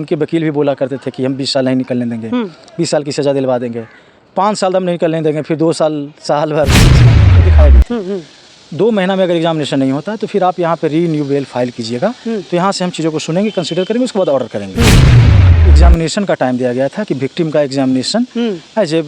उनके वकील भी बोला करते थे कि हम 20 साल नहीं निकलने देंगे, 20 साल की सज़ा दिलवा देंगे, 5 साल हम नहीं निकलने देंगे, फिर 2 साल भर दिखाई दी। 2 महीना में अगर एग्जामिनेशन नहीं होता तो फिर आप यहाँ पे रीन्यू बेल फाइल कीजिएगा, तो यहाँ से हम चीज़ों को सुनेंगे, कंसिडर करेंगे, उसके बाद ऑर्डर करेंगे। एग्जामिनेशन का टाइम दिया गया था कि विक्टिम का एग्जामिनेशन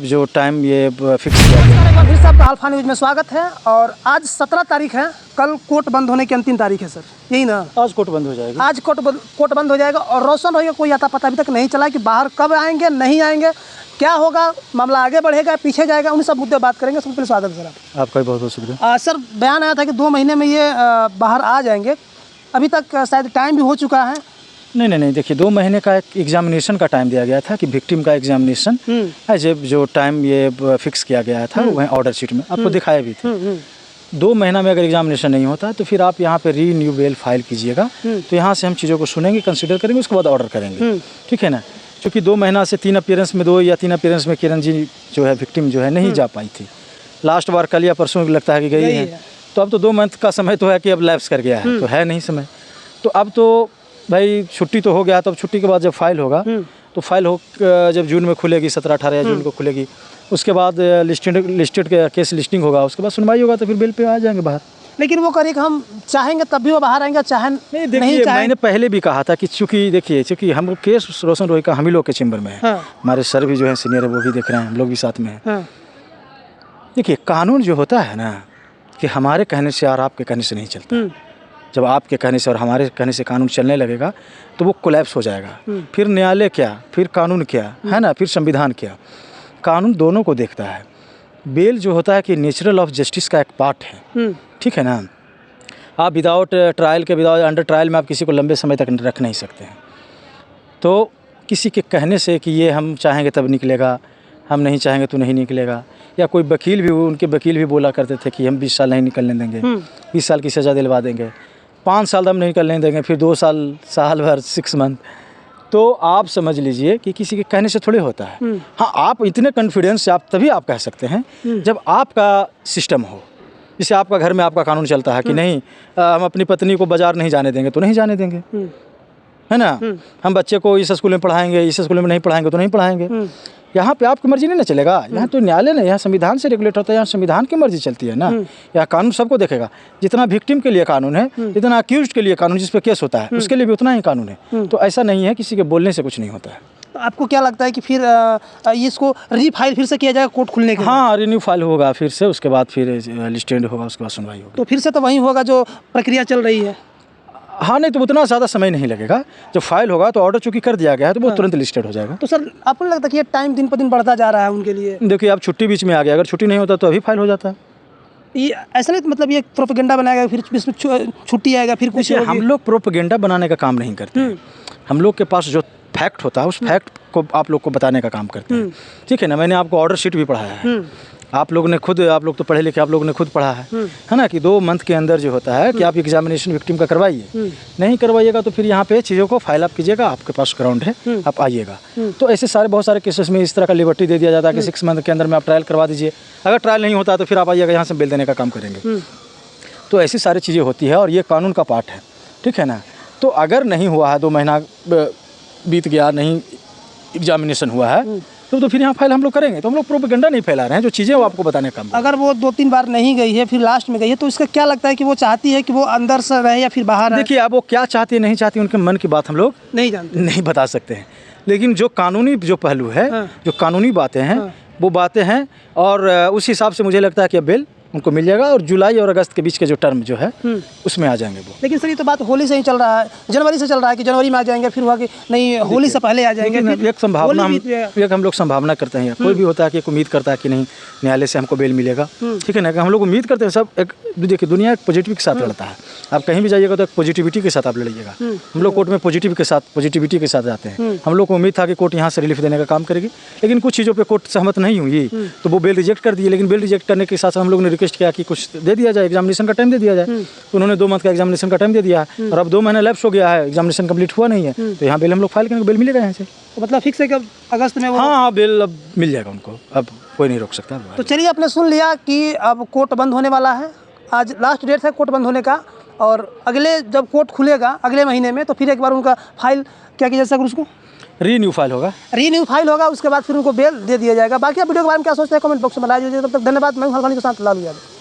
जो टाइम ये फिक्स किया गया। एक बार फिर से आपका अल्फा न्यूज़ में स्वागत है। और आज 17 तारीख है, कल कोर्ट बंद होने की अंतिम तारीख है सर, यही ना? आज कोर्ट बंद हो जाएगा। आज कोर्ट बंद हो जाएगा और रोशन होगा, कोई आता पता अभी तक नहीं चला कि बाहर कब आएंगे, नहीं आएंगे, क्या होगा, मामला आगे बढ़ेगा पीछे जाएगा, उन सब मुद्दे बात करेंगे। सबसे पहले स्वागत है सर आपका भी बहुत बहुत शुक्रिया। सर, बयान आया था कि 2 महीने में ये बाहर आ जाएंगे, अभी तक शायद टाइम भी हो चुका है। नहीं, देखिए 2 महीने का एक एग्जामिनेशन का टाइम दिया गया था कि विक्टिम का एग्जामिनेशन जो टाइम ये फिक्स किया गया था वह ऑर्डर शीट में आपको दिखाया भी था। 2 महीना में अगर एग्जामिनेशन नहीं होता तो फिर आप यहाँ पे रीन्यू बेल फाइल कीजिएगा, तो यहाँ से हम चीज़ों को सुनेंगे, कंसिडर करेंगे, उसके बाद ऑर्डर करेंगे, ठीक है ना? क्योंकि 2 महीना से 3 अपीयरेंस में 2 या 3 अपीयरेंस में किरण जी जो है विक्टिम जो है नहीं जा पाई थी। लास्ट बार कल या परसों लगता है कि गई है, तो अब तो 2 मंथ का समय तो है कि अब लैप्स कर गया है, तो है नहीं समय। तो अब तो भाई छुट्टी तो हो गया, तो अब छुट्टी के बाद जब फाइल होगा तो फाइल हो जब जून में खुलेगी, 17-18 या जून को खुलेगी, उसके बाद लिस्टेड केस लिस्टिंग होगा, उसके बाद सुनवाई होगा, तो फिर बेल पे आ जाएंगे बाहर। लेकिन वो करें कि हम चाहेंगे तब भी वो बाहर आएंगे, चाहे नहीं चाहेंगे। मैंने पहले भी कहा था कि चूँकि हम केस रोशन रोही का हम ही लोग के चैम्बर में है, हमारे सर भी जो है सीनियर है वो भी देख रहे हैं, हम लोग भी साथ में हैं। देखिए कानून जो होता है ना कि हमारे कहने से और आपके कहने से नहीं चलता। जब आपके कहने से और हमारे कहने से कानून चलने लगेगा तो वो कोलैप्स हो जाएगा। फिर न्यायालय क्या, फिर कानून क्या, है ना, फिर संविधान क्या। कानून दोनों को देखता है। बेल जो होता है कि नेचुरल ऑफ जस्टिस का एक पार्ट है, ठीक है ना? आप विदाउट ट्रायल के अंडर ट्रायल में आप किसी को लंबे समय तक रख नहीं सकते हैं। तो किसी के कहने से कि ये हम चाहेंगे तब निकलेगा, हम नहीं चाहेंगे तो नहीं निकलेगा, या कोई वकील भी, उनके वकील भी बोला करते थे कि हम 20 साल नहीं निकलने देंगे, 20 साल की सज़ा दिलवा देंगे, 5 साल हम नहीं निकलने देंगे, फिर 2 साल भर 6 मंथ। तो आप समझ लीजिए कि किसी के कहने से थोड़े होता है। हाँ, आप इतने कॉन्फिडेंस से आप तभी आप कह सकते हैं जब आपका सिस्टम हो। जैसे आपका घर में आपका कानून चलता है कि नहीं हम अपनी पत्नी को बाजार नहीं जाने देंगे, तो नहीं जाने देंगे, है ना? हम बच्चे को इस स्कूल में पढ़ाएंगे, इस स्कूल में नहीं पढ़ाएंगे, तो नहीं पढ़ाएंगे। यहाँ पे आपकी मर्जी नहीं ना चलेगा, यहाँ तो न्यायालय नहीं, यहाँ संविधान से रेगुलेट होता है, यहाँ संविधान की मर्जी चलती है ना। यहाँ कानून सबको देखेगा। जितना विक्टिम के लिए कानून है, जितना अक्यूज्ड के लिए कानून, जिस पे केस होता है उसके लिए भी उतना ही कानून है। तो ऐसा नहीं है किसी के बोलने से कुछ नहीं होता है। तो आपको क्या लगता है कि फिर इसको रीफाइल फिर से किया जाएगा कोर्ट खुलने के? हाँ, रिन्यू फाइल होगा फिर से, उसके बाद फिर लिस्टेड होगा, उसके बाद सुनवाई होगी। तो फिर से तो वही होगा जो प्रक्रिया चल रही है? हाँ, नहीं तो उतना ज़्यादा समय नहीं लगेगा। जब फाइल होगा तो ऑर्डर चूँकि कर दिया गया है तो वो तुरंत लिस्टेड हो जाएगा। तो सर आपको लगता है कि ये टाइम दिन पर दिन बढ़ता जा रहा है उनके लिए? देखिए अब छुट्टी बीच में आ गया, अगर छुट्टी नहीं होता तो अभी फाइल हो जाता है। ये ऐसा नहीं मतलब ये प्रोपेगेंडा बनाएगा, फिर इसमें छुट्टी आएगा, फिर कुछ हम लोग प्रोपेगेंडा बनाने का काम नहीं करते हैं। हम लोग के पास जो फैक्ट होता है उस फैक्ट को आप लोग को बताने का काम करते हैं, ठीक है ना? मैंने आपको ऑर्डर शीट भी पढ़ाया है, आप लोग तो पढ़े लिखे, आप लोगों ने खुद पढ़ा है ना, कि 2 मंथ के अंदर जो होता है कि आप एग्जामिनेशन विक्टिम का करवाइए। नहीं करवाइएगा तो फिर यहाँ पे चीज़ों को फाइल अप कीजिएगा, आपके पास ग्राउंड है, आप आइएगा। तो ऐसे बहुत सारे केसेस में इस तरह का लिबर्टी दे दिया जाता है कि 6 मंथ के अंदर में आप ट्रायल करवा दीजिए। अगर ट्रायल नहीं होता तो फिर आप आइएगा, यहाँ से बेल देने का काम करेंगे। तो ऐसी सारी चीज़ें होती है और ये कानून का पार्ट है, ठीक है ना? तो अगर नहीं हुआ है, 2 महीना बीत गया, नहीं एग्जामिनेशन हुआ है, तो फिर यहाँ फाइल हम लोग करेंगे। तो हम लोग प्रोपेगेंडा नहीं फैला रहे हैं, जो चीज़ें वो आपको बताने का काम। अगर वो 2-3 बार नहीं गई है, फिर लास्ट में गई है, तो इसका क्या लगता है कि वो चाहती है कि वो अंदर से रहे या फिर बाहर? देखिए अब वो क्या चाहती है नहीं चाहती, उनके मन की बात हम लोग नहीं जानते, नहीं बता सकते हैं। लेकिन जो कानूनी जो पहलू है, जो कानूनी बातें हैं, वो बातें हैं, और उस हिसाब से मुझे लगता है कि अब बेल उनको मिल जाएगा और जुलाई और अगस्त के बीच के जो टर्म जो है उसमें आ जाएंगे वो। लेकिन सर ये तो बात होली से ही चल रहा है, जनवरी से चल रहा है कि जनवरी में आ जाएंगे, फिर हुआ कि नहीं होली से पहले आ जाएंगे। एक संभावना हम लोग संभावना करते हैं, कोई भी होता है कि एक उम्मीद करता है कि नहीं न्यायालय से हमको बेल मिलेगा, ठीक है ना? हम लोग उम्मीद करते हैं। सब एक देखिए दुनिया एक पॉजिटिव के साथ लड़ता है। आप कहीं भी जाइएगा तो एक पॉजिटिविटी के साथ आप लड़िएगा। हम लोग कोर्ट में पॉजिटिविटी के साथ जाते हैं। हम लोग को उम्मीद था कि कोर्ट यहाँ से रिलीफ देने का काम करेगी, लेकिन कुछ चीज़ों पर कोर्ट सहमत नहीं हुई तो वो बेल रिजेक्ट कर दिए। लेकिन बेल रिजेक्ट करने के साथ हम लोग ने रिक्वेस्ट किया कि कुछ दे दिया जाए, एग्जामिनेशन का टाइम दे दिया जाए। तो उन्होंने 2 मंथ का एग्जामिनेशन का टाइम दे दिया है और अब 2 महीना लैप्स हो गया है, एग्जामिनेशन कंप्लीट हुआ नहीं है, तो यहाँ बेल हम लोग फाइल करेंगे, बेल मिलेगा यहाँ से। तो मतलब फिक्स है कि अगस्त में? हाँ, बेल अब मिल जाएगा उनको, अब कोई नहीं रोक सकता। तो चलिए, आपने सुन लिया कि अब कोर्ट बंद होने वाला है। आज लास्ट डेट है कोर्ट बंद होने का, और अगले जब कोर्ट खुलेगा अगले महीने में तो फिर एक बार उनका फाइल क्या किया जा सकता है, उसको रीन्यू फाइल होगा। रीन्यू फाइल होगा, उसके बाद फिर उनको बेल दे दिया जाएगा। बाकी आप वीडियो के बारे में क्या सोचते हैं कमेंट बॉक्स में बता दीजिए। तब तक धन्यवाद। मैं हूं हल्का के साथ लालू यादव।